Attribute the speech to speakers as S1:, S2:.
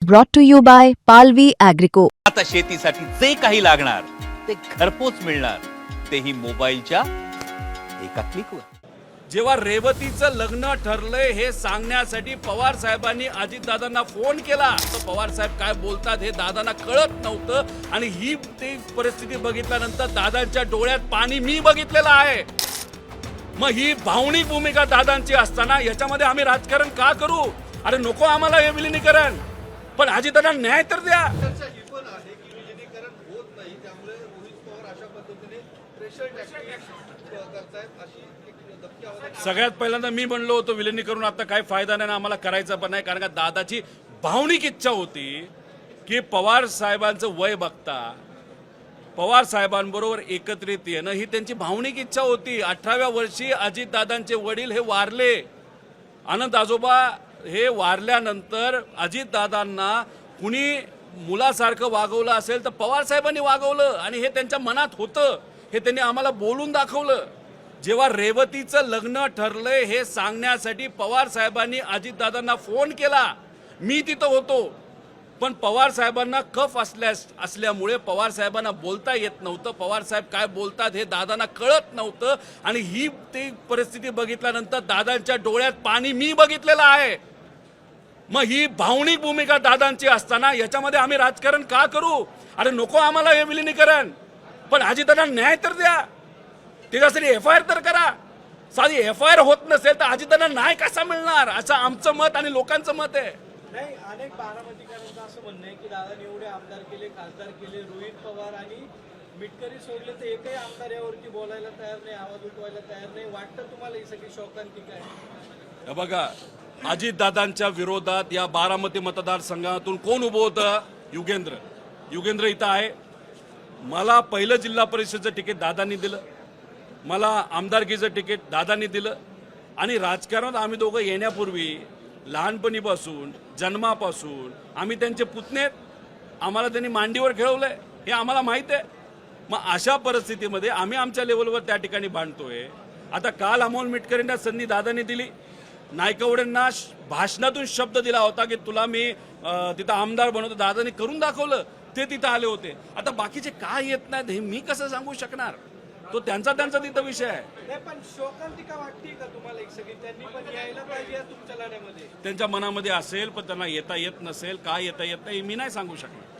S1: brought to you by Palvi Agrico.
S2: आता शेतीसाठी जे काही लागणार ते घरपोच मिळणार, तेही मोबाईलच्या एका क्लिकवर.
S3: जेव्हा रेवतीचं लग्न ठरलंय हे सांगण्यासाठी पवार साहेबांनी अजितदादांना फोन केला, तर पवार साहेब काय बोलतात हे दादांना कळत नव्हतं. आणि ही ती परिस्थिती बघितल्यानंतर दादांच्या डोळ्यात पाणी मी बघितलेलं आहे. मग ही भावनिक भूमिका दादांची असताना याच्यामध्ये आम्ही राजकारण का करू? अरे नको आम्हाला हे विलिनीकरण, पण अजितदादांना न्याय तर द्या. सगळ्यात पहिल्यांदा मी म्हणलो होतो विलिनीकरण आता काही फायदा नाही, आम्हाला करायचं पण नाही, कारण का दादाची भावनिक इच्छा होती की पवार साहेबांचं वय बघता पवार साहेबांबरोबर एकत्रित येणं ही त्यांची भावनिक इच्छा होती. 18व्या वर्षी अजितदादांचे वडील हे वारले. आनंद आजोबा हे वारल्यानंतर अजितदादांना कुणी मुलासारखं वागवलं असेल तर पवार साहेबांनी वागवलं, आणि हे त्यांच्या मनात होतं, हे त्यांनी आम्हाला बोलून दाखवलं. जेव्हा रेवतीचं लग्न ठरलंय हे सांगण्यासाठी पवार साहेबांनी अजितदादांना फोन केला, मी तिथं होतो, पण पवार साहेबांना कफ असल्यामुळे पवार साहेबांना बोलता येत नव्हतं. पवार साहेब काय बोलतात हे दादांना कळत नव्हतं. आणि ही ती परिस्थिती बघितल्यानंतर दादांच्या डोळ्यात पाणी मी बघितलेलं आहे. मग ही भावनिक भूमिका दादांची असताना याच्यामध्ये आम्ही राजकारण का करू? अरे नको आम्हाला हे विलिनीकरण, पण अजितदादांना न्याय तर द्या. त्याच्यासाठी FIR तर करा. साधी FIR होत नसेल तर अजितदादांना न्याय कसा मिळणार, असं आमचं मत आणि लोकांचं मत आहे.
S4: नाही, अनेक बारामतीकरांचं असं म्हणणं आहे की दादांनी एवढे आमदार केले, खासदार केले, रोहित पवार आणि मिटकरी सोडले तर एकही आमदार यावरती बोलायला तयार नाही, आवाज उठवायला तयार नाही. वाटतं तुम्हाला ही सगळी शोकांतिका आहे?
S3: बघा, अजितदादांच्या विरोधात या बारामती मतदारसंघातून कोण उभं होतं? युगेंद्र इथं आहे. मला पहिलं जिल्हा परिषदेचं तिकीट दादांनी दिलं, मला आमदारकीचं तिकीट दादांनी दिलं. आणि राजकारणात आम्ही दोघं येण्यापूर्वी लहानपणीपासून जन्मापासून आम्ही त्यांचे पुतणे, आम्हाला त्यांनी मांडीवर खेळवलंय हे आम्हाला माहीत आहे. मग अशा परिस्थितीमध्ये आम्ही आमच्या लेवलवर त्या ठिकाणी भांडतोय. आता काल अमोल मिटकरींना संधी दादांनी दिली. नायकवडेंना भाषणातून शब्द दिला होता की तुला मी तिथं आमदार बनवतो, दादांनी करून दाखवलं, ते तिथं आले होते. आता बाकीचे काय येत नाहीत हे मी कसं सांगू शकणार? तो त्यांचा तिथं विषय आहे.
S4: नाही, पण शोकांतिका वाटते का तुम्हाला एक सगळी? त्यांनी पण यायला पाहिजे या तुमच्या लढ्यामध्ये.
S3: त्यांच्या मनामध्ये असेल, पण त्यांना येता येत नसेल, काय येता येत नाही मी नाही सांगू शकणार.